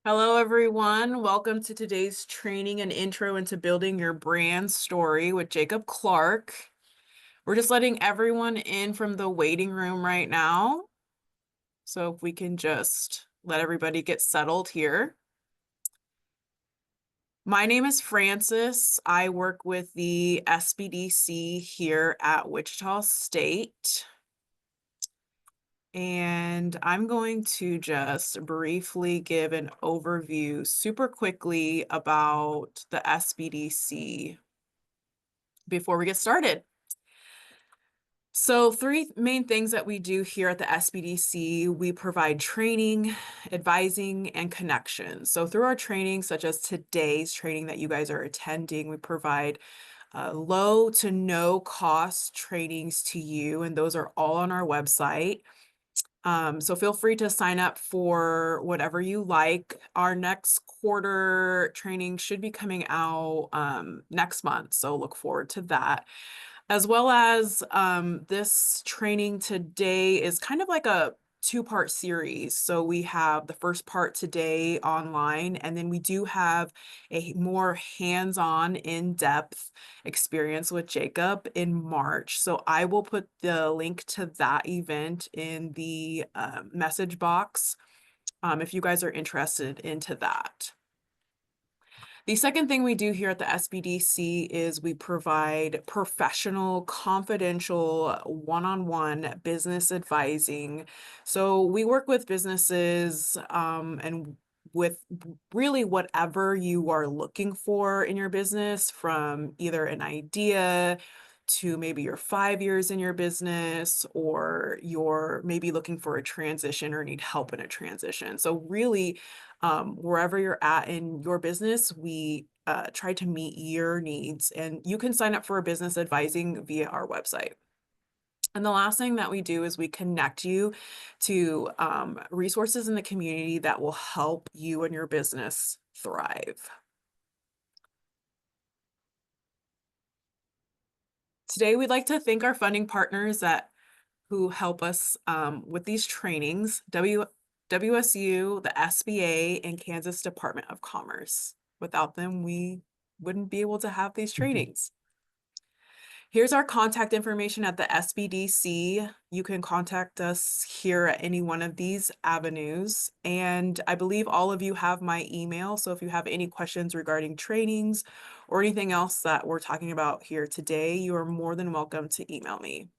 Hello, everyone. Welcome to today's training and intro into building your brand story with Jacob Clark. We're just letting everyone in from the waiting room right now. So if we can just let everybody get settled here. My name is Francis. I work with the SBDC here at Wichita State. And I'm going to just briefly give an overview super quickly about the SBDC before we get started. So three main things that we do here at the SBDC, we provide training, advising, and connections. So through our training, such as today's training that you guys are attending, we provide low to no cost trainings to you, and those are all on our website. So feel free to sign up for whatever you like. Our next quarter training should be coming out next month, so look forward to that. As well as this training today is kind of like a two-part series. So we have the first part today online, and then we do have a more hands-on, in-depth experience with Jacob in March. So I will put the link to that event in the message box if you guys are interested into that. The second thing we do here at the SBDC is we provide professional, confidential, one-on-one business advising. So we work with businesses and with really whatever you are looking for in your business, from either an idea to maybe you're 5 years in your business, or you're maybe looking for a transition or need help in a transition. So really, wherever you're at in your business, we try to meet your needs, and you can sign up for a business advising via our website. And the last thing that we do is we connect you to resources in the community that will help you and your business thrive. Today, we'd like to thank our funding partners who help us with these trainings, WSU, the SBA, and Kansas Department of Commerce. Without them, we wouldn't be able to have these trainings. Here's our contact information at the SBDC. You can contact us here at any one of these avenues. And I believe all of you have my email. So if you have any questions regarding trainings or anything else that we're talking about here today, you are more than welcome to email me.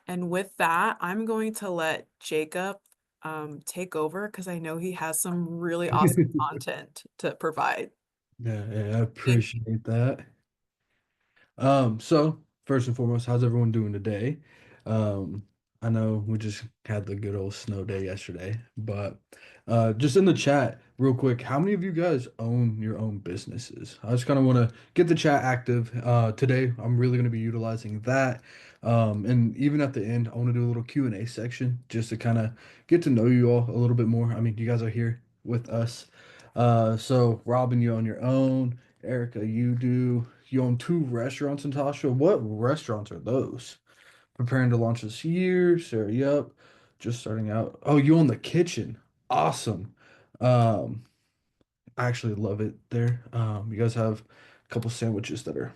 And with that, I'm going to let Jacob take over because I know he has some really awesome content to provide. Yeah, I appreciate that. So first and foremost, how's everyone doing today? Um, I know we just had the good old snow day yesterday, but just in the chat, real quick, how many of you guys own your own businesses? I just kind of want to get the chat active. Today, I'm really going to be utilizing that. And even at the end, I want to do a little Q&A section just to kind of get to know you all a little bit more. I mean, you guys are here with us. So Robin, you on your own. Erica, you own two restaurants in Tasha. What restaurants are those? Preparing to launch this year. Sarah, yep. Just starting out. Oh, you own the kitchen. Awesome. Um, I actually love it there. You guys have a couple sandwiches that are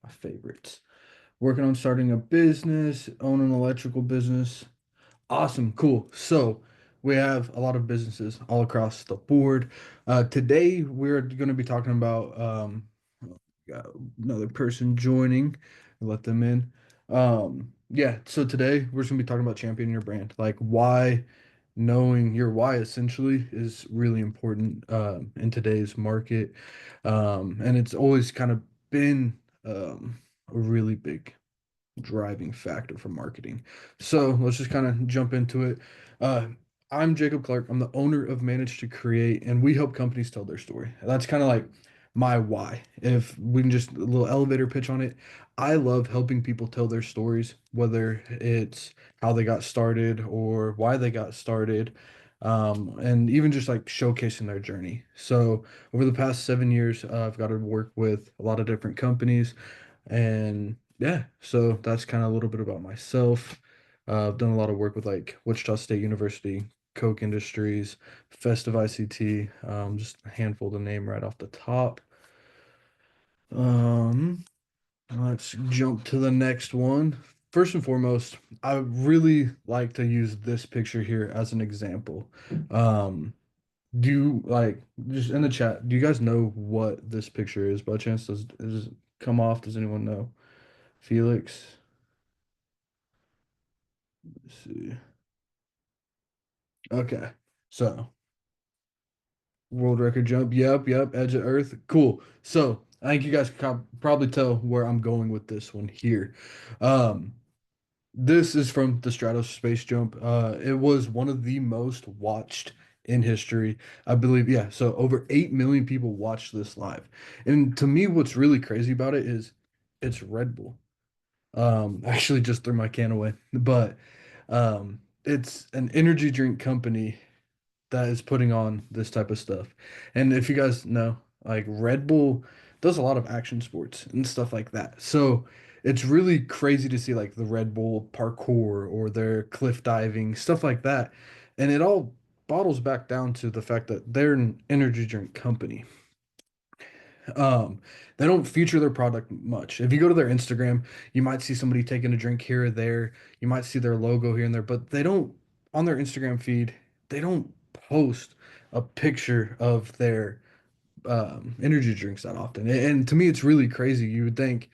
my favorites. Working on starting a business, own an electrical business. Awesome, cool. So we have a lot of businesses all across the board. Today we're going to be talking about got another person joining. Let them in. Yeah. So today we're just gonna be talking about championing your brand, like why knowing your why essentially is really important in today's market, and it's always kind of been a really big driving factor for marketing. So let's just kind of jump into it. Uh, I'm Jacob Clark. I'm the owner of Manage to Create, and we help companies tell their story. That's kind of like my why. If we can just a little elevator pitch on it, I love helping people tell their stories, whether it's how they got started or why they got started. And even just like showcasing their journey. So over the past 7 years, I've got to work with a lot of different companies, and yeah, so that's kind of a little bit about myself. I've done a lot of work with like Wichita State University, Coke Industries, Festive ICT, just a handful to name right off the top. Um, let's jump to the next one. First and foremost, I really like to use this picture here as an example. Um, do you like just in the chat, do you guys know what this picture is by chance? Does it come off? Does anyone know? Felix? Let's see. Okay. So world record jump. Yep, yep. Edge of Earth. Cool. So I think you guys can probably tell where I'm going with this one here. Um, this is from the Stratos space jump. It was one of the most watched in history, I believe. Yeah, so over 8 million people watched this live. And to me, what's really crazy about it is it's Red Bull. I actually just threw my can away, but it's an energy drink company that is putting on this type of stuff. And if you guys know, like Red Bull does a lot of action sports and stuff like that. So it's really crazy to see like the Red Bull parkour or their cliff diving, stuff like that. And it all bottles back down to the fact that they're an energy drink company. Um, they don't feature their product much. If you go to their Instagram, you might see somebody taking a drink here or there. You might see their logo here and there, but they don't on their Instagram feed, they don't post a picture of their energy drinks that often. And to me, it's really crazy. You would think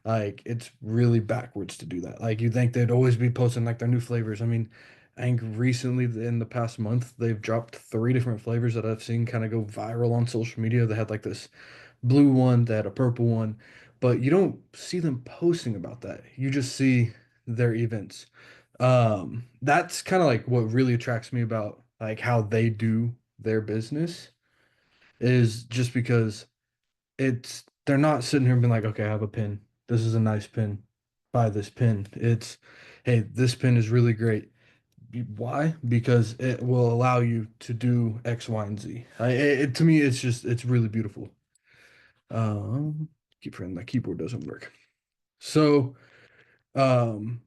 like it's really backwards to do that. Like you think they'd always be posting like their new flavors. I mean, I think recently in the past month, they've dropped three different flavors that I've seen kind of go viral on social media. They had like this blue one, they had a purple one, but you don't see them posting about that. You just see their events. That's kind of like what really attracts me about like how they do their business is just because it's they're not sitting here and being like, okay, I have a pin. This is a nice pin. Buy this pin. It's hey, this pin is really great. Why? Because it will allow you to do X, Y, and Z. To me, it's just it's really beautiful. Um, keep forgetting my keyboard doesn't work. So, um,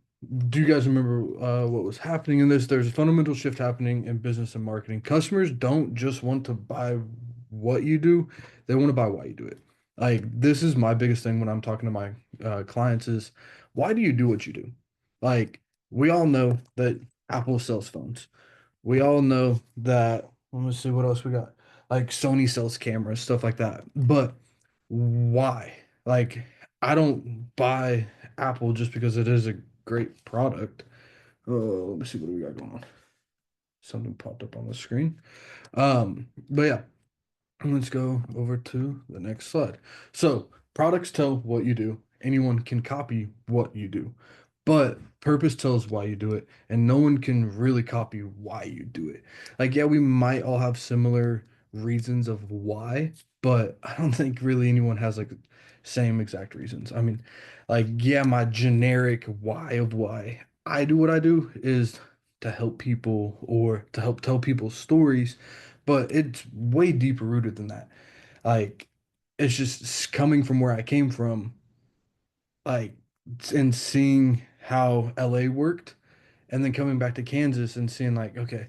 do you guys remember what was happening in this? There's a fundamental shift happening in business and marketing. Customers don't just want to buy what you do, they want to buy why you do it. Like this is my biggest thing when I'm talking to my clients is why do you do what you do? Like we all know that Apple sells phones. We all know that, let me see what else we got. Like Sony sells cameras, stuff like that. But why? Like, I don't buy Apple just because it is a great product. Oh, let me see what we got going on. Something popped up on the screen. But yeah, let's go over to the next slide. So, products tell what you do. Anyone can copy what you do, but purpose tells why you do it, and no one can really copy why you do it. Like, yeah, we might all have similar reasons of why, but I don't think really anyone has like same exact reasons. I mean, like, yeah, my generic why of why I do what I do is to help people or to help tell people stories, but it's way deeper rooted than that. Like, it's just coming from where I came from, like, and seeing how LA worked, and then coming back to Kansas and seeing, like, okay,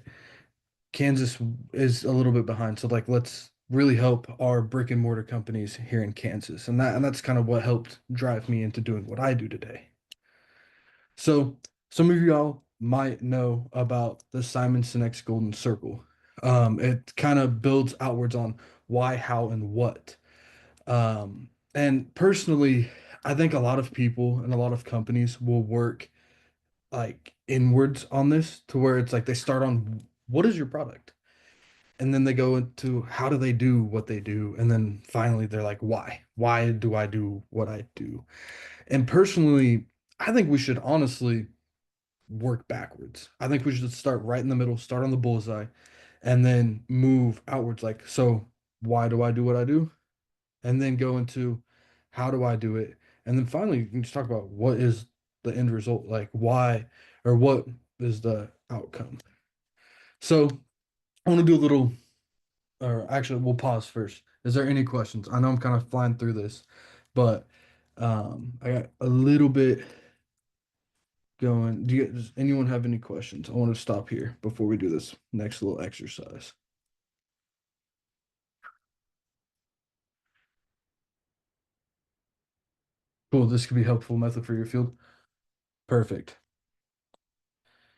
Kansas is a little bit behind. So, like, let's really help our brick and mortar companies here in Kansas. And that's kind of what helped drive me into doing what I do today. So, some of y'all might know about the Simon Sinek's Golden Circle. It kind of builds outwards on why, how, and what. And personally, I think a lot of people and a lot of companies will work like inwards on this to where it's like they start on what is your product? And then they go into how do they do what they do? And then finally they're like, why? Why do I do what I do? And personally, I think we should honestly work backwards. I think we should start right in the middle, start on the bullseye, and then move outwards. Like, so why do I do what I do? And then go into how do I do it? And then finally, you can just talk about what is the end result, like why or what is the outcome. So I want to do a little, or actually, we'll pause first. Is there any questions? I know I'm kind of flying through this, but I got a little bit going. Does anyone have any questions? I want to stop here before we do this next little exercise. Cool. This could be helpful method for your field. Perfect.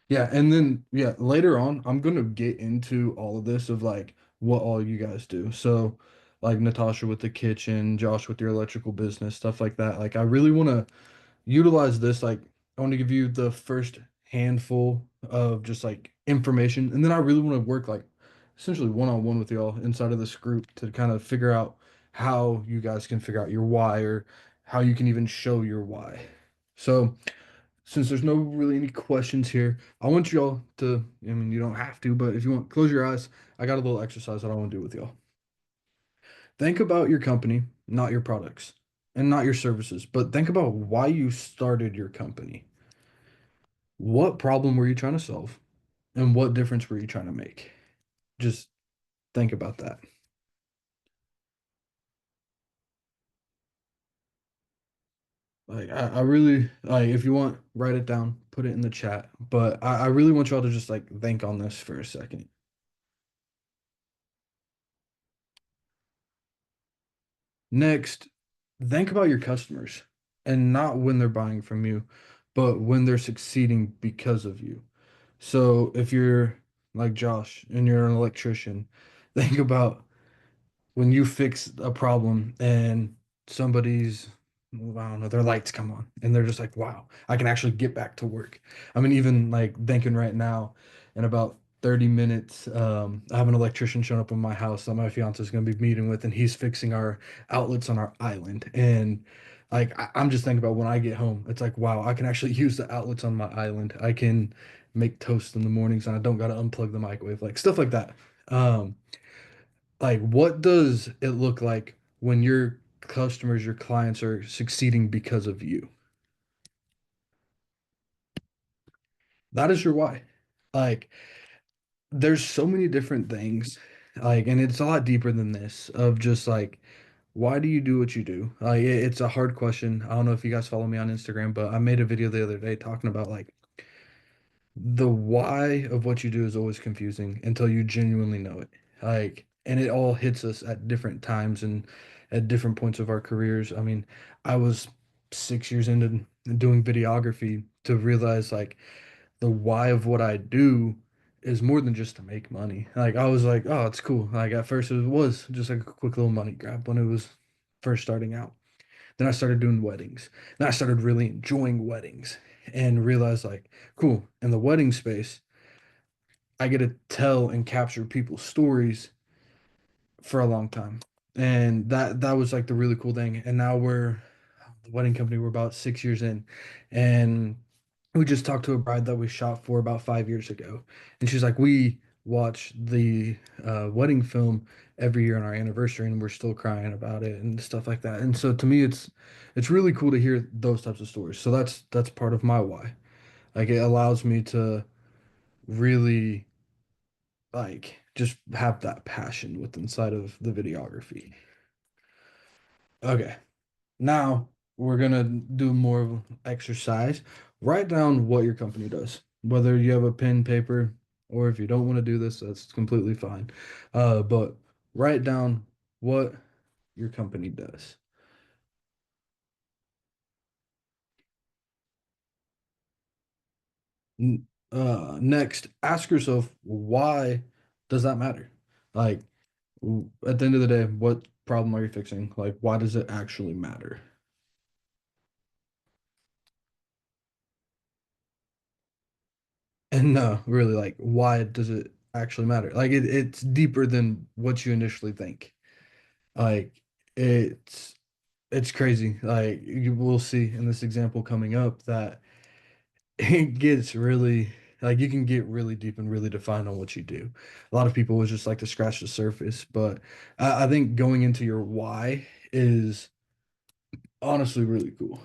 Yeah, and then yeah, later on, I'm gonna get into all of this of like what all you guys do. So, like Natasha with the kitchen, Josh with your electrical business, stuff like that. Like, I really want to utilize this. Like, I want to give you the first handful of just like information, and then I really want to work like essentially one on one with y'all inside of this group to kind of figure out how you guys can figure out your why or how you can even show your why. So since there's no really any questions here, I want y'all to, I mean, you don't have to, but if you want, close your eyes. I got a little exercise that I want to do with y'all. Think about your company, not your products and not your services, but think about why you started your company. What problem were you trying to solve? And what difference were you trying to make? Just think about that. Like, I really, like, if you want, write it down, put it in the chat. But I really want y'all to just like think on this for a second. Next, think about your customers and not when they're buying from you, but when they're succeeding because of you. So if you're like Josh and you're an electrician, think about when you fix a problem and somebody's, well, I don't know, their lights come on and they're just like, wow, I can actually get back to work. I mean, even like thinking right now, in about 30 minutes, I have an electrician showing up in my house that my fiance is going to be meeting with, and he's fixing our outlets on our island. And like, I'm just thinking about when I get home, it's like, wow, I can actually use the outlets on my island. I can make toast in the mornings and I don't got to unplug the microwave, like stuff like that. Um, like, what does it look like when your customers, your clients are succeeding because of you? That is your why. Like, there's so many different things, like, and it's a lot deeper than this of just like, why do you do what you do? Like, it's a hard question. I don't know if you guys follow me on Instagram, but I made a video the other day talking about like the why of what you do is always confusing until you genuinely know it. Like, and it all hits us at different times and at different points of our careers. I mean, I was 6 years into doing videography to realize like the why of what I do is more than just to make money. Like, I was like, oh, it's cool. Like, at first it was just like a quick little money grab when it was first starting out. Then I started doing weddings. Then I started really enjoying weddings and realized like, cool, in the wedding space, I get to tell and capture people's stories for a long time. And that was like the really cool thing. And now we're the wedding company, we're about 6 years in. And we just talked to a bride that we shot for about 5 years ago. And she's like, we watch the wedding film every year on our anniversary and we're still crying about it and stuff like that. And so to me it's really cool to hear those types of stories. So that's part of my why. Like, it allows me to really like just have that passion with inside of the videography. Okay. Now we're gonna do more of an exercise. Write down what your company does, whether you have a pen, paper, or if you don't want to do this, that's completely fine. But write down what your company does. Next, ask yourself, why does that matter? Like, at the end of the day, what problem are you fixing? Like, why does it actually matter? And no, really, like, why does it actually matter? Like, it's deeper than what you initially think. Like, it's it's crazy. Like, you will see in this example coming up that it gets really like you can get really deep and really defined on what you do. A lot of people would just like to scratch the surface, but I think going into your why is honestly really cool.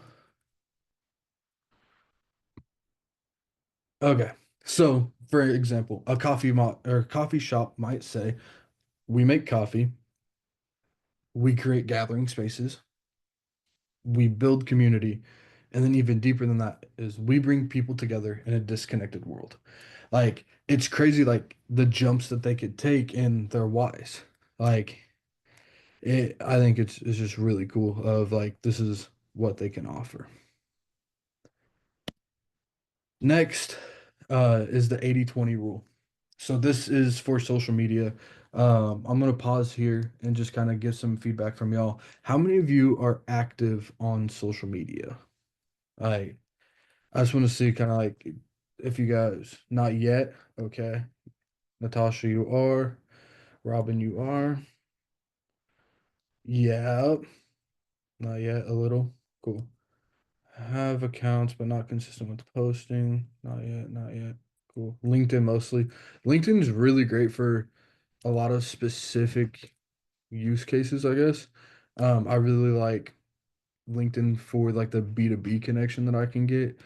Okay, so for example, a coffee shop might say, "We make coffee. We create gathering spaces. We build community, And then even deeper than that is we bring people together in a disconnected world. Like it's crazy, like the jumps that they could take in their whys. Like I think it's just really cool of like this is what they can offer. Next is the 80/20 rule. So this is for social media. I'm gonna pause here and just kind of get some feedback from y'all. How many of you are active on social media? I I just want to see kind of like if you guys not yet. Okay, Natasha, you are. Robin, you are. Yeah, not yet. A little. Cool. Have accounts, but not consistent with posting. Not yet. Not yet. Cool. LinkedIn mostly. LinkedIn is really great for a lot of specific use cases, I guess. I really like LinkedIn for like the B2B connection that I can get.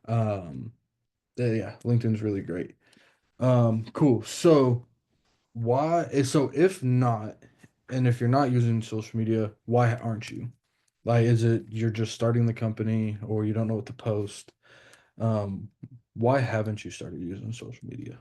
Um, yeah, LinkedIn's really great. Cool. So so if not, and if you're not using social media, why aren't you? Like, is it you're just starting the company or you don't know what to post? Um, why haven't you started using social media?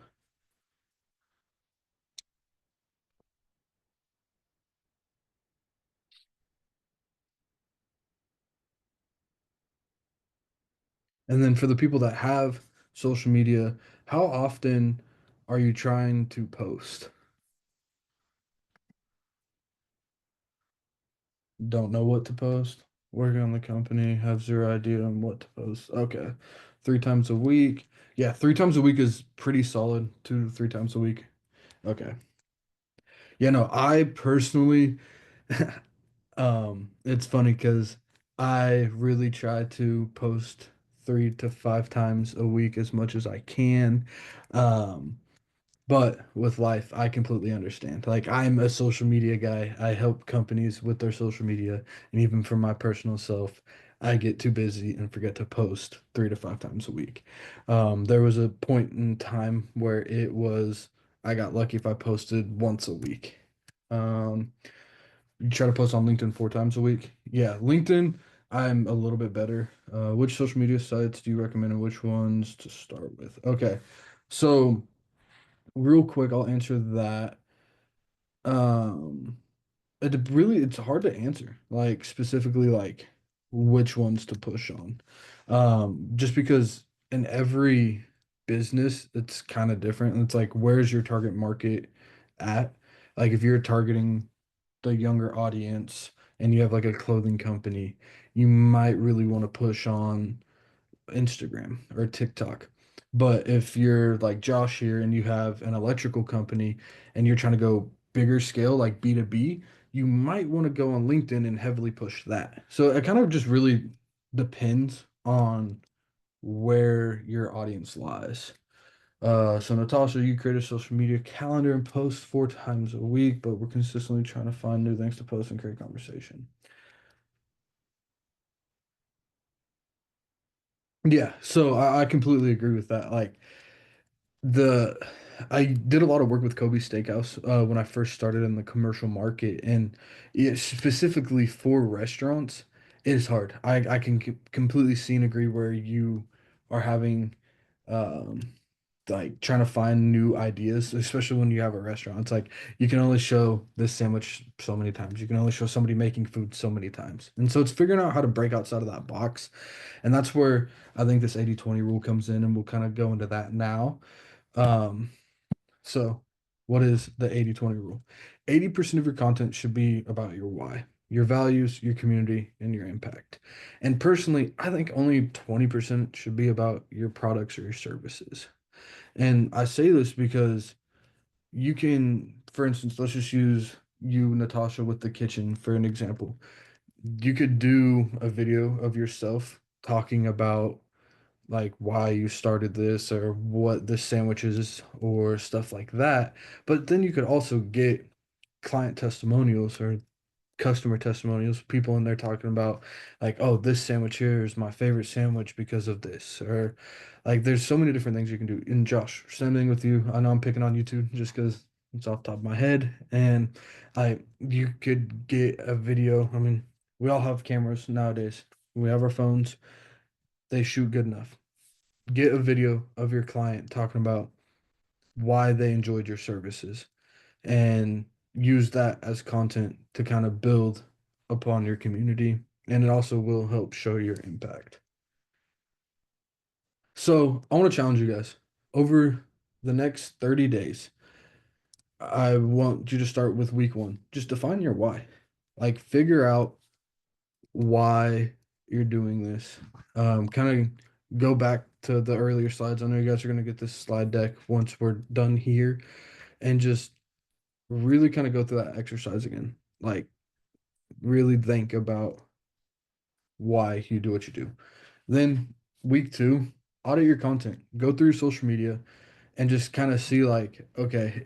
And then for the people that have social media, how often are you trying to post? Don't know what to post. Working on the company, have zero idea on what to post. Okay. 3 times a week. Yeah, 3 times a week is pretty solid. 2 to 3 times a week. Okay. Yeah, no, I personally, it's funny because I really try to post 3 to 5 times a week as much as I can. Um, But with life, I completely understand. Like I'm a social media guy. I help companies with their social media, and even for my personal self, I get too busy and forget to post 3 to 5 times a week. There was a point in time where I got lucky if I posted once a week. Um, you try to post on LinkedIn 4 times a week. Yeah, LinkedIn, I'm a little bit better. Which social media sites do you recommend and which ones to start with? Okay, so real quick, I'll answer that. Um, it's hard to answer, like specifically like which ones to push on. Just because in every business it's kind of different. And it's like where's your target market at? Like if you're targeting the younger audience and you have like a clothing company, you might really want to push on Instagram or TikTok. But if you're like Josh here and you have an electrical company and you're trying to go bigger scale, like B2B, you might want to go on LinkedIn and heavily push that. So it kind of just really depends on where your audience lies. So Natasha, you create a social media calendar and post 4 times a week, but we're consistently trying to find new things to post and create conversation. Yeah, so I completely agree with that. Like the I did a lot of work with Kobe Steakhouse when I first started in the commercial market, and specifically for restaurants, it is hard. I can completely see and agree where you are having um, like trying to find new ideas, especially when you have a restaurant. It's like you can only show this sandwich so many times. You can only show somebody making food so many times, and so it's figuring out how to break outside of that box, and that's where I think this 80/20 rule comes in, and we'll kind of go into that now. um, so what is the 80/20 rule? 80% of your content should be about your why, your values, your community, and your impact. And personally, I think only 20% should be about your products or your services. And I say this because you can, for instance, let's just use you, Natasha, with the kitchen for an example. You could do a video of yourself talking about like why you started this or what the sandwich is or stuff like that. But then you could also get client testimonials or customer testimonials, people in there talking about like, oh, this sandwich here is my favorite sandwich because of this. Or like there's so many different things you can do. And Josh, same thing with you. I know I'm picking on you too, just because it's off the top of my head. And you could get a video. I mean, we all have cameras nowadays. We have our phones. they shoot good enough. Get a video of your client talking about why they enjoyed your services and use that as content to kind of build upon your community. And it also will help show your impact. So I want to challenge you guys over the next 30 days. I want you to start with week one. Just define your why. Like figure out why you're doing this. Kind of go back to the earlier slides. I know you guys are going to get this slide deck once we're done here and just really kind of go through that exercise again. Like really think about why you do what you do. Then week two, audit your content. Go through your social media and just kind of see like, okay,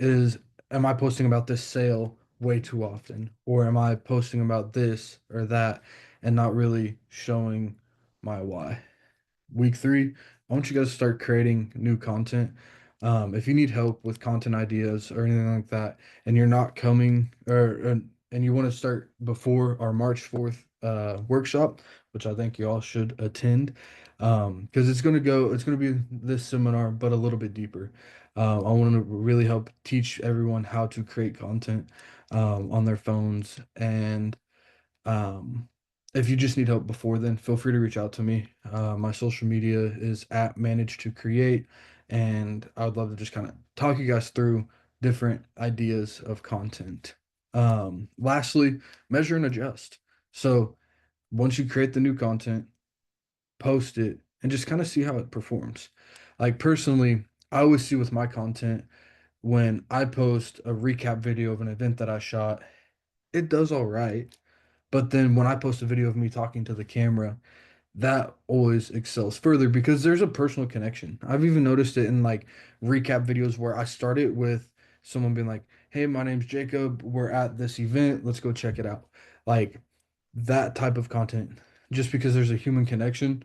am I posting about this sale way too often? Or am I posting about this or that and not really showing my why? Week three, I want you guys to start creating new content. If you need help with content ideas or anything like that, and you're not coming and you want to start before our March 4th workshop, which I think you all should attend, because it's going to be this seminar, but a little bit deeper. I want to really help teach everyone how to create content on their phones and um, if you just need help before then, feel free to reach out to me. My social media is at manage to create, and I would love to just kind of talk you guys through different ideas of content. Lastly, measure and adjust. So once you create the new content, post it and just kind of see how it performs. Like personally, I always see with my content when I post a recap video of an event that I shot, it does all right. But then when I post a video of me talking to the camera, that always excels further because there's a personal connection. I've even noticed it in like recap videos where I start it with someone being like, "Hey, my name's Jacob. We're at this event. Let's go check it out." Like that type of content, just because there's a human connection,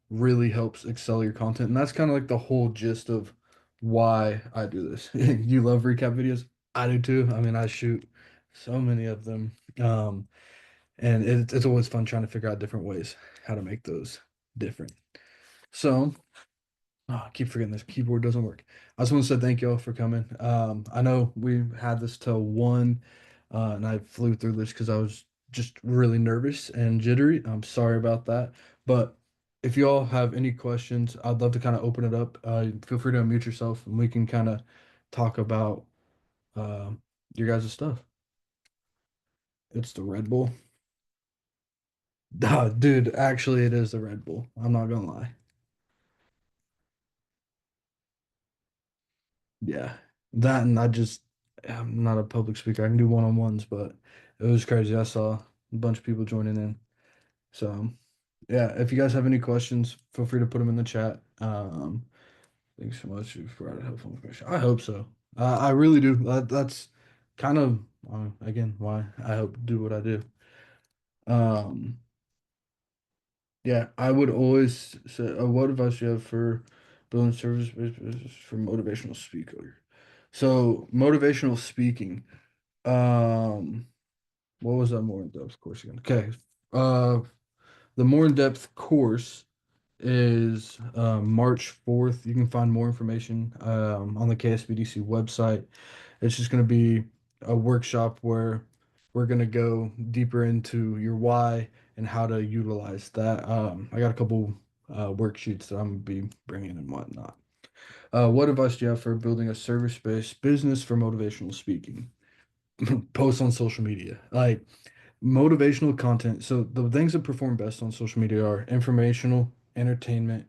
really helps excel your content. And that's kind of like the whole gist of why I do this. You love recap videos? I do too. I mean, I shoot so many of them. And it's always fun trying to figure out different ways how to make those different. So, I keep forgetting this keyboard doesn't work. I just want to say thank y'all for coming. I know we had this till 1, and I flew through this because I was just really nervous and jittery. I'm sorry about that. But if y'all have any questions, I'd love to kind of open it up. Feel free to unmute yourself and we can kind of talk about your guys' stuff. It's the Red Bull. Dude, actually, it is the Red Bull. I'm not gonna lie. Yeah, that and I'm not a public speaker. I can do one-on-ones, but it was crazy. I saw a bunch of people joining in. So, yeah, if you guys have any questions, feel free to put them in the chat. Thanks so much for providing helpful information. I hope so. I really do. That's kind of again why I hope to do what I do. Um, Yeah, I would always say, what advice do you have for building service-based business for motivational speaker? So motivational speaking. Um, what was that more in-depth course again? Okay. Uh, the more in-depth course is March 4th. You can find more information on the KSBDC website. It's just going to be a workshop where we're going to go deeper into your why and how to utilize that. I got a couple worksheets that I'm going to be bringing and whatnot. What advice do you have for building a service-based business for motivational speaking? Post on social media. Like motivational content. So the things that perform best on social media are informational, entertainment,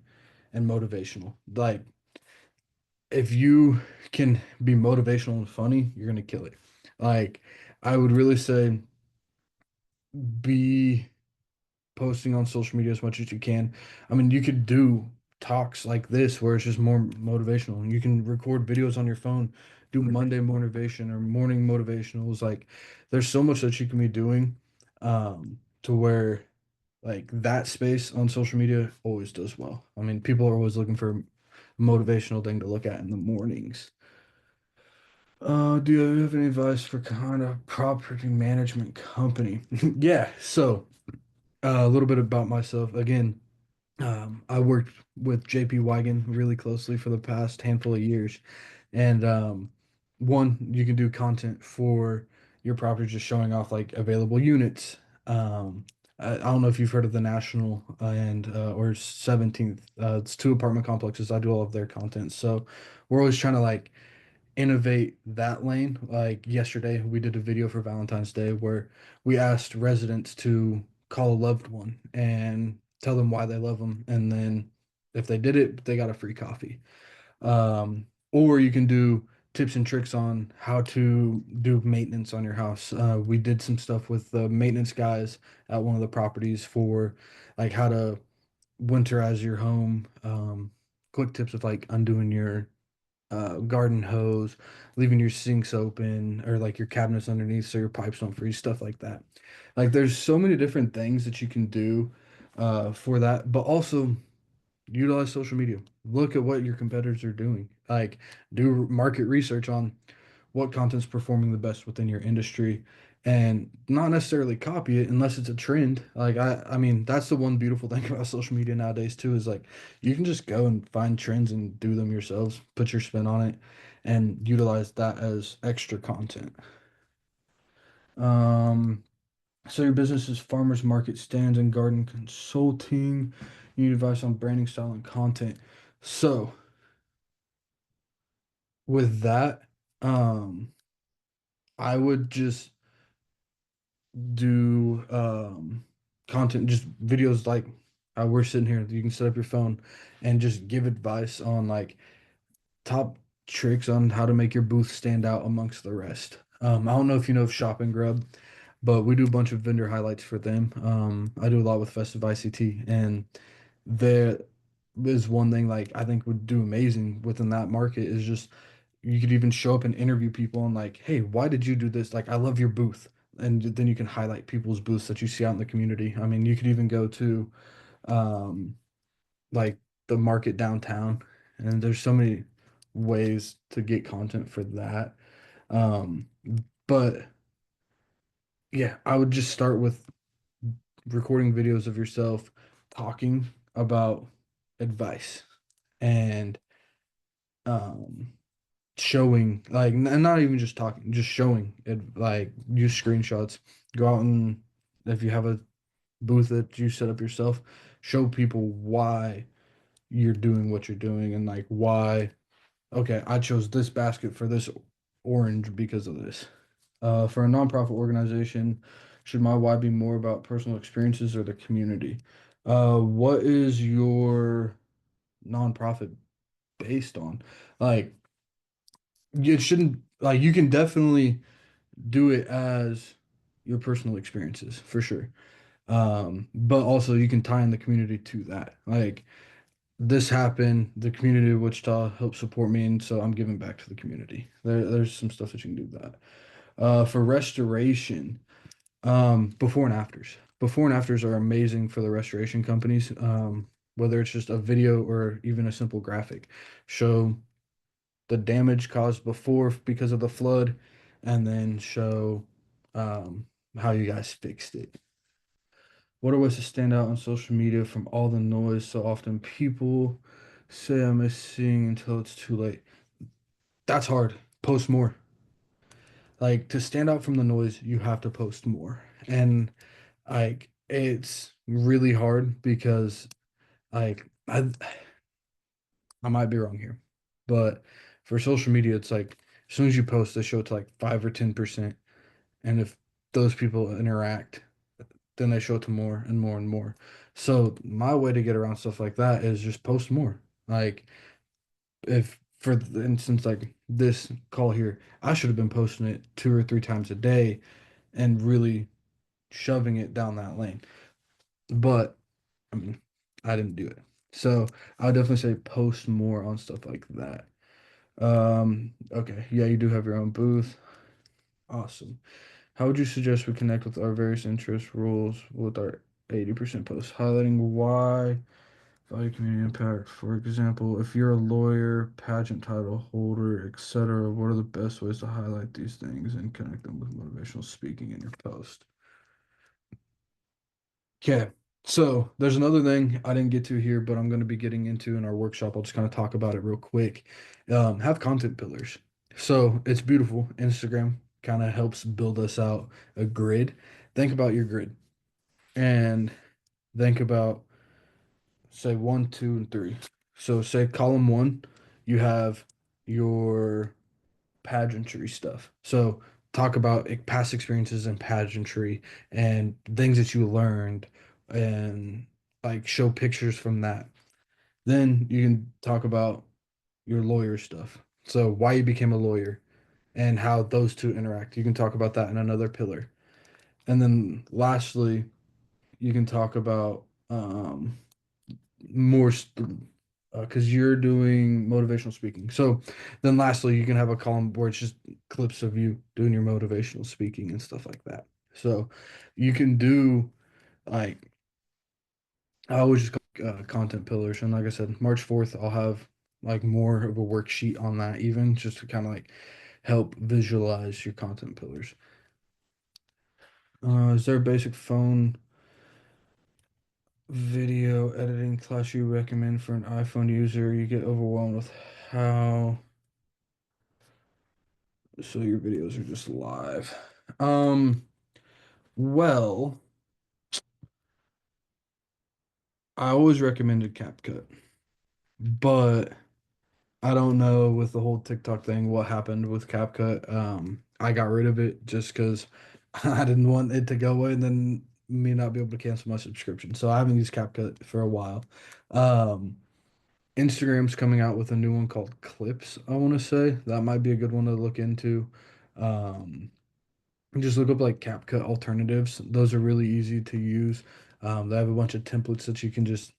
and motivational. Like if you can be motivational and funny, you're gonna kill it. Like I would really say be posting on social media as much as you can. I mean, you could do talks like this where it's just more motivational. You can record videos on your phone, do Monday motivation or morning motivationals. Like there's so much that you can be doing to where like that space on social media always does well. I mean, people are always looking for a motivational thing to look at in the mornings. Do you have any advice for kind of property management company? Yeah, so a little bit about myself. Again, I worked with JP Wagon really closely for the past handful of years, and one, you can do content for your property, just showing off like available units. I don't know if you've heard of the National and or 17th. It's two apartment complexes. I do all of their content, so we're always trying to like innovate that lane. Like yesterday, we did a video for Valentine's Day where we asked residents to call a loved one and tell them why they love them, and then if they did it, they got a free coffee. Or you can do tips and tricks on how to do maintenance on your house. We did some stuff with the maintenance guys at one of the properties for like how to winterize your home. Quick tips of like undoing your garden hose, leaving your sinks open or like your cabinets underneath so your pipes don't freeze, stuff like that. Like there's so many different things that you can do for that, but also utilize social media. Look at what your competitors are doing. Like do market research on what content's performing the best within your industry and not necessarily copy it unless it's a trend. Like I mean that's the one beautiful thing about social media nowadays too is like you can just go and find trends and do them yourselves, put your spin on it and utilize that as extra content. Um so your business is farmers market stands and garden consulting. You need advice on branding style and content. So with that, I would just do content, just videos like how we're sitting here. You can set up your phone and just give advice on like top tricks on how to make your booth stand out amongst the rest. I don't know if you know of Shopping Grub, but we do a bunch of vendor highlights for them. I do a lot with Festive ICT, and there is one thing like I think would do amazing within that market is just you could even show up and interview people and like, hey, why did you do this? Like, I love your booth. And then you can highlight people's booths that you see out in the community. I mean, you could even go to um, like the market downtown, and there's so many ways to get content for that. Um, but yeah, I would just start with recording videos of yourself talking about advice and um, showing like and not even just talking, just showing it. Like use screenshots, go out and if you have a booth that you set up yourself, show people why you're doing what you're doing and like why, okay, I chose this basket for this orange because of this. For a nonprofit organization, should my why be more about personal experiences or the community? What is your nonprofit based on? Like, it shouldn't, like, you can definitely do it as your personal experiences for sure. But also you can tie in the community to that. Like, this happened, the community of Wichita helped support me, and so I'm giving back to the community. There's some stuff that you can do with that. For restoration, before and afters. Before and afters are amazing for the restoration companies. Whether it's just a video or even a simple graphic, show the damage caused before because of the flood, and then show how you guys fixed it. What are ways to stand out on social media from all the noise? So often people say I'm missing until it's too late. That's hard. Post more. Like to stand out from the noise, you have to post more. And like it's really hard because like I might be wrong here, but for social media, it's like as soon as you post, they show it to like 5 or 10%, and if those people interact, then they show it to more and more and more. So my way to get around stuff like that is just post more. Like if for instance like this call here, I should have been posting it 2 or 3 times a day and really shoving it down that lane. But I mean, I didn't do it. So I would definitely say post more on stuff like that. Okay. Yeah, you do have your own booth. Awesome. How would you suggest we connect with our various interest rules with our 80% posts, highlighting why value community impact? For example, if you're a lawyer, pageant title holder, etc., what are the best ways to highlight these things and connect them with motivational speaking in your post? Okay. So there's another thing I didn't get to here, but I'm going to be getting into in our workshop. I'll just kind of talk about it real quick. Have content pillars. So it's beautiful. Instagram kind of helps build us out a grid. Think about your grid and think about, say, one, two, and three. So say column one, you have your pageantry stuff. So talk about past experiences in pageantry and things that you learned and like show pictures from that. Then you can talk about your lawyer stuff. So why you became a lawyer and how those two interact. You can talk about that in another pillar. And then lastly, you can talk about more because you're doing motivational speaking. So then lastly, you can have a column where it's just clips of you doing your motivational speaking and stuff like that. So you can do like I always just call content pillars. And like I said, March 4th, I'll have like more of a worksheet on that, even just to kind of like help visualize your content pillars. Is there a basic phone video editing class you recommend for an iPhone user? You get overwhelmed with how so your videos are just live. Um, well, I always recommended CapCut, but I don't know with the whole TikTok thing what happened with CapCut. I got rid of it just because I didn't want it to go away and then me not be able to cancel my subscription. So I haven't used CapCut for a while. Um, Instagram's coming out with a new one called Clips, I want to say. That might be a good one to look into. Um, just look up like CapCut alternatives. Those are really easy to use. They have a bunch of templates that you can just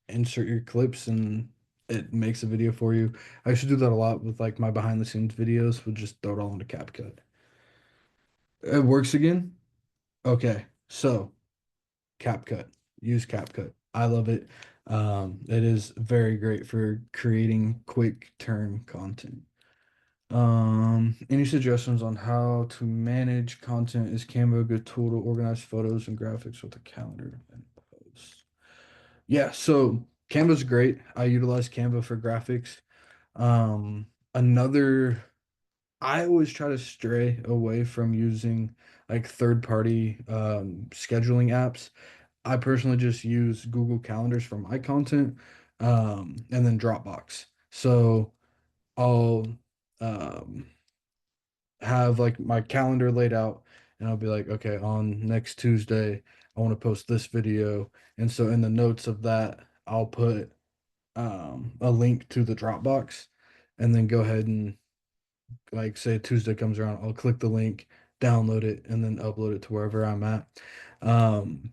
insert your clips and it makes a video for you. I used to do that a lot with like my behind the scenes videos, would just throw it all into CapCut. It works again? Okay. So CapCut. Use CapCut. I love it. It is very great for creating quick turn content. Any suggestions on how to manage content? Is Canva a good tool to organize photos and graphics with a calendar and posts? Yeah, so Canva's great. I utilize Canva for graphics. Another, I always try to stray away from using like third-party scheduling apps. I personally just use Google Calendars for my content, and then Dropbox. So I'll um, have like my calendar laid out and I'll be like, okay, on next Tuesday, I want to post this video. And so in the notes of that, I'll put a link to the Dropbox and then go ahead and like say Tuesday comes around, I'll click the link, download it, and then upload it to wherever I'm at. Um,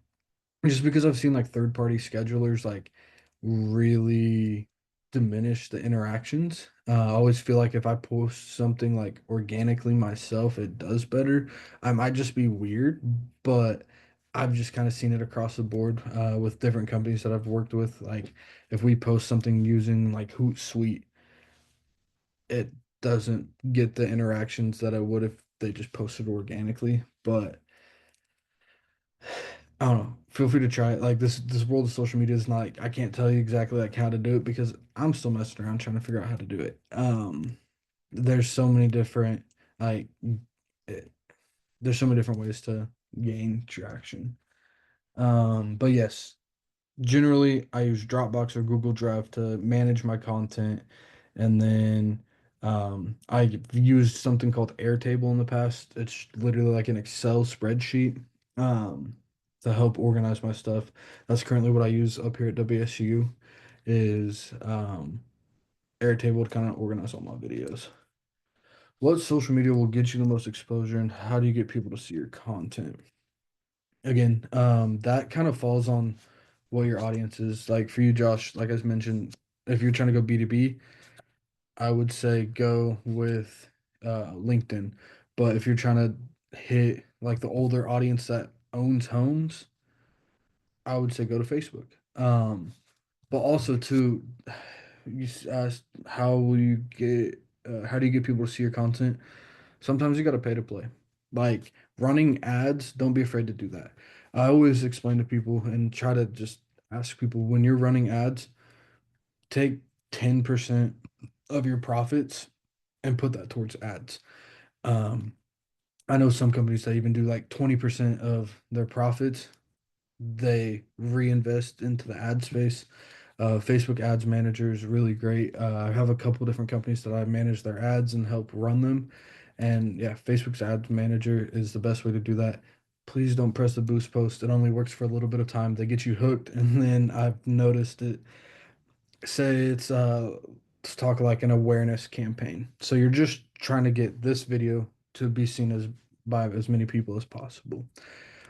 just because I've seen like third party schedulers like really diminish the interactions. I always feel like if I post something like organically myself, it does better. I might just be weird, but I've just kind of seen it across the board with different companies that I've worked with. Like if we post something using like Hootsuite, it doesn't get the interactions that I would if they just posted organically. But I don't know. Feel free to try it. Like this world of social media is not like I can't tell you exactly like how to do it because I'm still messing around trying to figure out how to do it. There's so many different like it, there's so many different ways to gain traction. But yes, generally I use Dropbox or Google Drive to manage my content, and then I've used something called Airtable in the past. It's literally like an Excel spreadsheet um, to help organize my stuff. That's currently what I use up here at WSU is Airtable to kind of organize all my videos. What social media will get you the most exposure, and how do you get people to see your content? Again, that kind of falls on what your audience is. Like for you, Josh, like I mentioned, if you're trying to go B2B, I would say go with LinkedIn. But if you're trying to hit like the older audience that owns homes, I would say go to Facebook. But also too, you asked how will you get how do you get people to see your content? Sometimes you got to pay to play. Like running ads, don't be afraid to do that. I always explain to people and try to just ask people when you're running ads, take 10% of your profits and put that towards ads. Um, I know some companies that even do like 20% of their profits, they reinvest into the ad space. Facebook Ads Manager is really great. I have a couple different companies that I manage their ads and help run them. And yeah, Facebook's Ads Manager is the best way to do that. Please don't press the boost post. It only works for a little bit of time. They get you hooked, and then I've noticed it. Say it's let's talk like an awareness campaign. So you're just trying to get this video to be seen as by as many people as possible.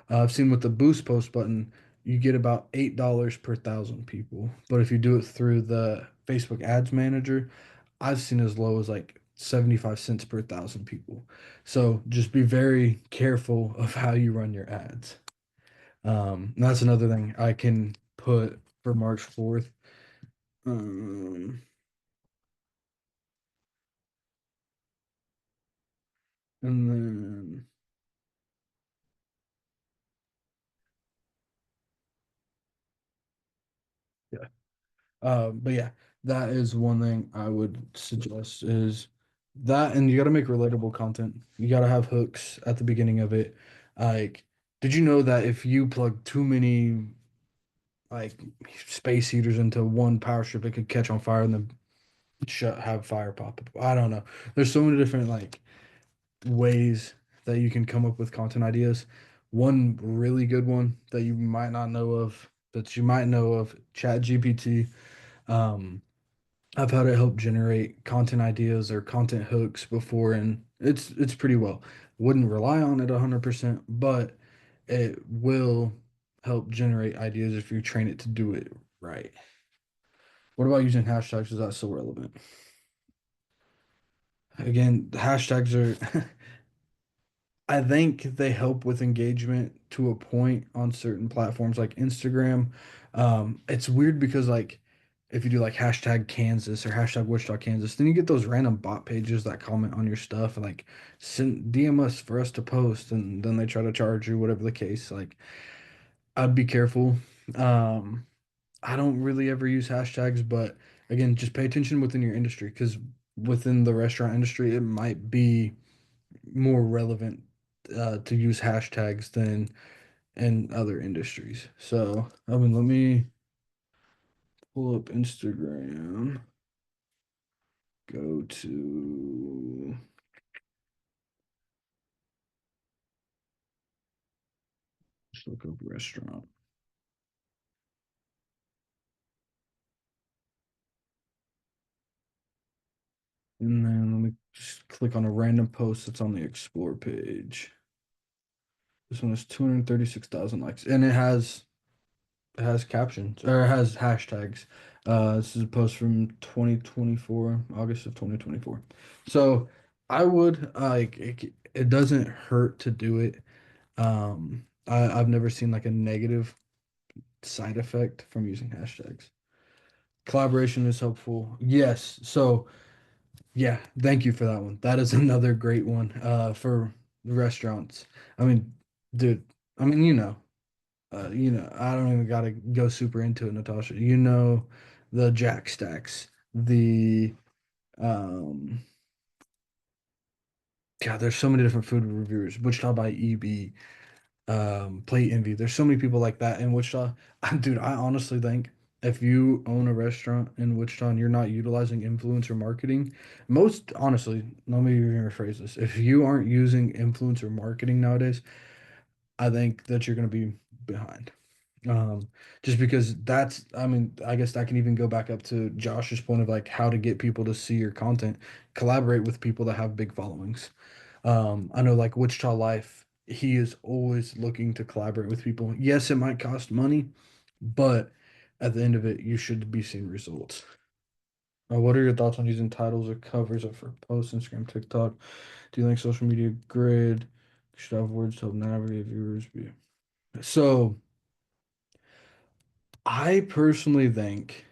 I've seen with the boost post button, you get about $8 per thousand people. But if you do it through the Facebook Ads Manager, I've seen as low as like 75 cents per thousand people. So just be very careful of how you run your ads. And that's another thing I can put for March 4th. Um, and then, yeah. But yeah, that is one thing I would suggest is that, and you got to make relatable content. You got to have hooks at the beginning of it. Like, did you know that if you plug too many like space heaters into one power strip, it could catch on fire and then have fire pop up? I don't know. There's so many different like ways that you can come up with content ideas. One really good one that you might not know of, that you might know of, Chat GPT. Um, I've had it help generate content ideas or content hooks before, and it's pretty well. Wouldn't rely on it 100%, but it will help generate ideas if you train it to do it right. What about using hashtags? Is that still relevant? Again, hashtags are I think they help with engagement to a point on certain platforms like Instagram. It's weird because like if you do like hashtag Kansas or hashtag Wichita, Kansas, then you get those random bot pages that comment on your stuff and like send DM us for us to post, and then they try to charge you, whatever the case. Like I'd be careful. Um, I don't really ever use hashtags, but again, just pay attention within your industry because within the restaurant industry, it might be more relevant to use hashtags than in other industries. So, I mean, let me pull up Instagram, go to, just look up restaurant. And then let me just click on a random post that's on the explore page. This one has 236,000 likes, and it has captions or it has hashtags. This is a post from 2024, August of 2024. So I would like it doesn't hurt to do it. I've never seen like a negative side effect from using hashtags. Collaboration is helpful. Yes. So yeah, thank you for that one. That is another great one for restaurants. I mean, dude, I mean, I don't even gotta go super into it, Natasha. You know, the Jack Stacks, the um, God, there's so many different food reviewers. Wichita by EB, Plate Envy. There's so many people like that in Wichita. Dude, I honestly think if you own a restaurant in Wichita and you're not utilizing influencer marketing, most honestly, let me rephrase this. If you aren't using influencer marketing nowadays, I think that you're gonna be behind. Um, just because that's, I mean, I guess that can even go back up to Josh's point of like how to get people to see your content. Collaborate with people that have big followings. I know like Wichita Life, he is always looking to collaborate with people. Yes, it might cost money, but at the end of it, you should be seeing results. What are your thoughts on using titles or covers for posts, Instagram, TikTok? Do you think social media grid should have words to help navigate viewers? So I personally think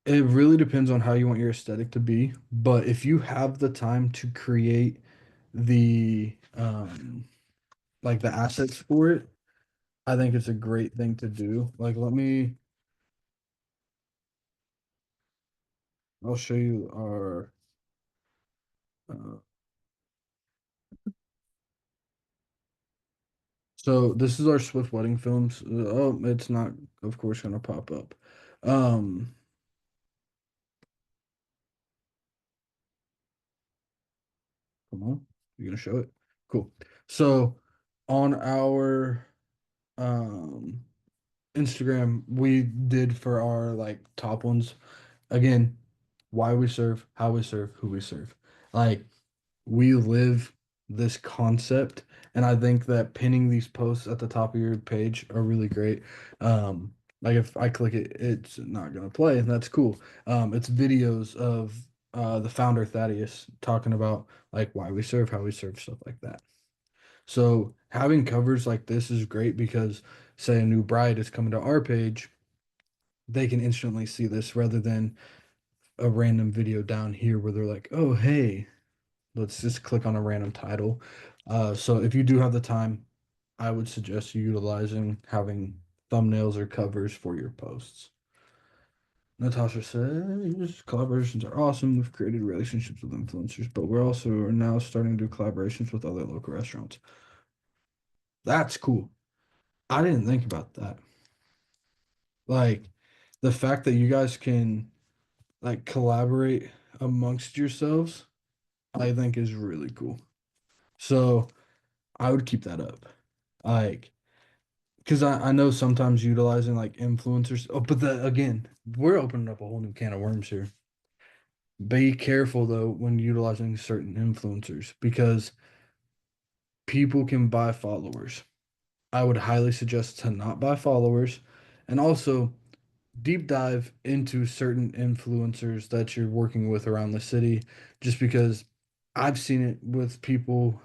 it really depends on how you want your aesthetic to be. But if you have the time to create the like the assets for it, I think it's a great thing to do. Like, I'll show you our. Uh, so this is our Swift wedding films. Oh, it's not, of course, gonna pop up. Um, Come on, you gonna show it? Cool. So on our um Instagram, we did for our like top ones. Again, why we serve, how we serve, who we serve. Like we live this concept, and I think that pinning these posts at the top of your page are really great. Like if I click it, it's not gonna play, and that's cool. It's videos of the founder Thaddeus talking about like why we serve, how we serve, stuff like that. So having covers like this is great because say a new bride is coming to our page, they can instantly see this rather than a random video down here where they're like, oh, hey, let's just click on a random title. So if you do have the time, I would suggest you utilizing having thumbnails or covers for your posts. Natasha says collaborations are awesome. We've created relationships with influencers, but we're also are now starting to do collaborations with other local restaurants. That's cool. I didn't think about that. Like the fact that you guys can like collaborate amongst yourselves, I think is really cool. So I would keep that up. Like, because I know sometimes utilizing like influencers. Oh, but again, we're opening up a whole new can of worms here. Be careful though when utilizing certain influencers because people can buy followers. I would highly suggest to not buy followers. And also deep dive into certain influencers that you're working with around the city just because I've seen it with people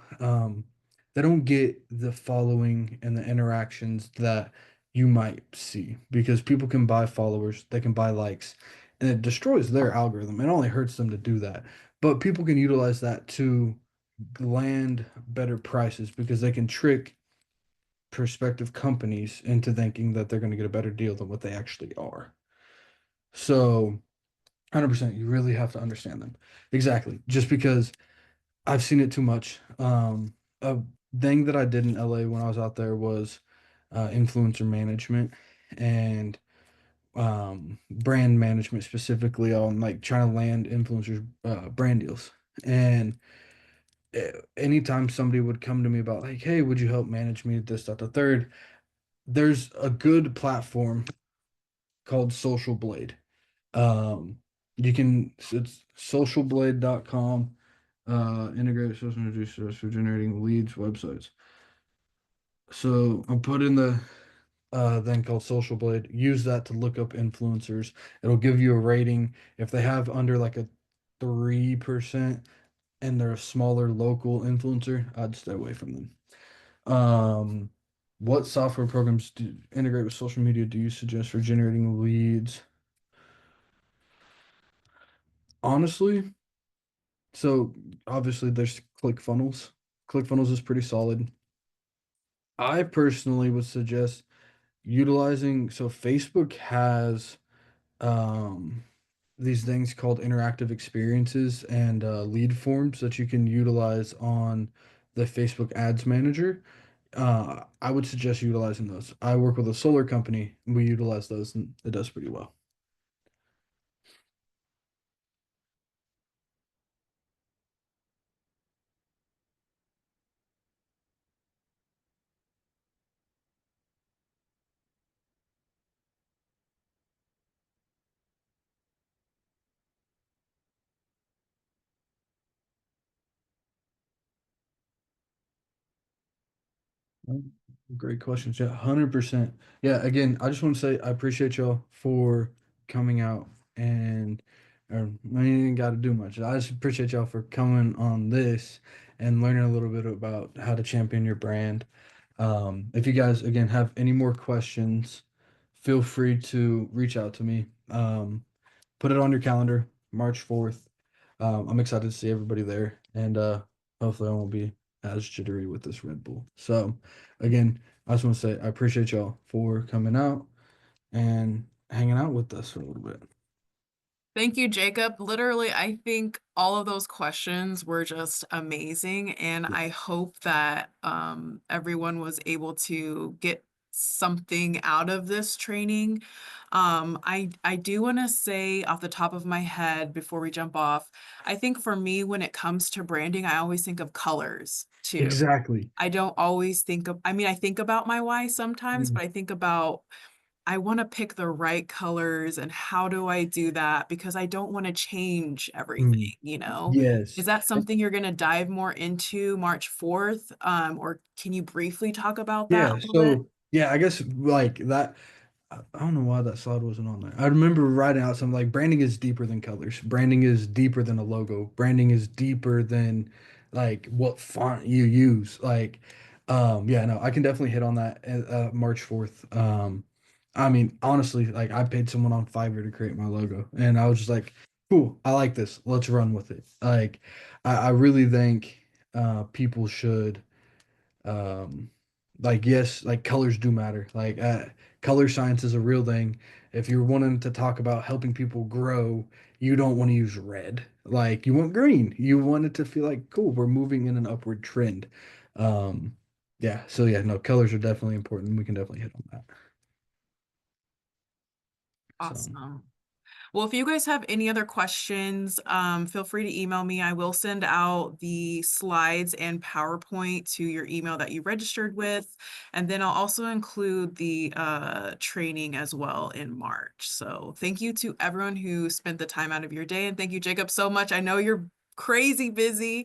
that don't get the following and the interactions that you might see because people can buy followers, they can buy likes, and it destroys their algorithm. It only hurts them to do that. But people can utilize that to land better prices because they can trick prospective companies into thinking that they're going to get a better deal than what they actually are. So, 100%, you really have to understand them. Exactly. Just because I've seen it too much. A thing that I did in LA when I was out there was influencer management and brand management, specifically on like trying to land influencers brand deals. And anytime somebody would come to me about like, hey, would you help manage me this, that, the third, there's a good platform called Social Blade. Um, you can it's socialblade.com, integrated social reducers for generating leads websites. So I put in the thing called Social Blade. Use that to look up influencers. It'll give you a rating. If they have under like a 3% and they're a smaller local influencer, I'd stay away from them. Um, what software programs do integrate with social media do you suggest for generating leads? Honestly, so obviously there's ClickFunnels. ClickFunnels is pretty solid. I personally would suggest utilizing so Facebook has um these things called interactive experiences and lead forms that you can utilize on the Facebook Ads Manager. I would suggest utilizing those. I work with a solar company, and we utilize those, and it does pretty well. Mm, Great questions. Yeah, 100%. Yeah, again, I just want to say I appreciate y'all for coming out and I ain't got to do much. I just appreciate y'all for coming on this and learning a little bit about how to champion your brand. If you guys again have any more questions, feel free to reach out to me. Put it on your calendar, March 4th. I'm excited to see everybody there and hopefully I won't be as jittery with this Red Bull. So, again, I just want to say I appreciate y'all for coming out and hanging out with us for a little bit. Thank you, Jacob. Literally, I think all of those questions were just amazing, and Yeah. I hope that everyone was able to get something out of this training. I do want to say off the top of my head before we jump off, I think for me, when it comes to branding, I always think of colors too. Exactly. I don't always think of, I mean, I think about my why sometimes, Mm. but I think about I want to pick the right colors and how do I do that? Because I don't want to change everything, Mm. you know? Is Yes. that something you're going to dive more into March 4th? Or can you briefly talk about that a Yeah. little bit? So, yeah, I guess like that. I don't know why that slide wasn't on there. I remember writing out something like branding is deeper than colors. Branding is deeper than a logo. Branding is deeper than like what font you use. Like, yeah, no, I can definitely hit on that March 4th. I mean, honestly, like I paid someone on Fiverr to create my logo, and I was just like, cool, I like this. Let's run with it. Like, I really think people should um like yes, like colors do matter. Like color science is a real thing. If you're wanting to talk about helping people grow, you don't want to use red. Like you want green. You want it to feel like cool, we're moving in an upward trend. um yeah, so yeah, no, colors are definitely important. We can definitely hit on that. So Awesome. Well, if you guys have any other questions, feel free to email me. I will send out the slides and PowerPoint to your email that you registered with. And then I'll also include the training as well in March. So thank you to everyone who spent the time out of your day. And thank you, Jacob, so much. I know you're crazy busy.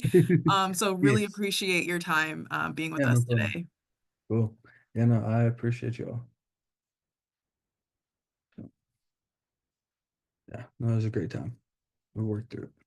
So really yes, appreciate your time being with yeah, no us problem. today. Cool. Yeah, no, I appreciate you all. So, yeah, no, it was a great time. We worked through it.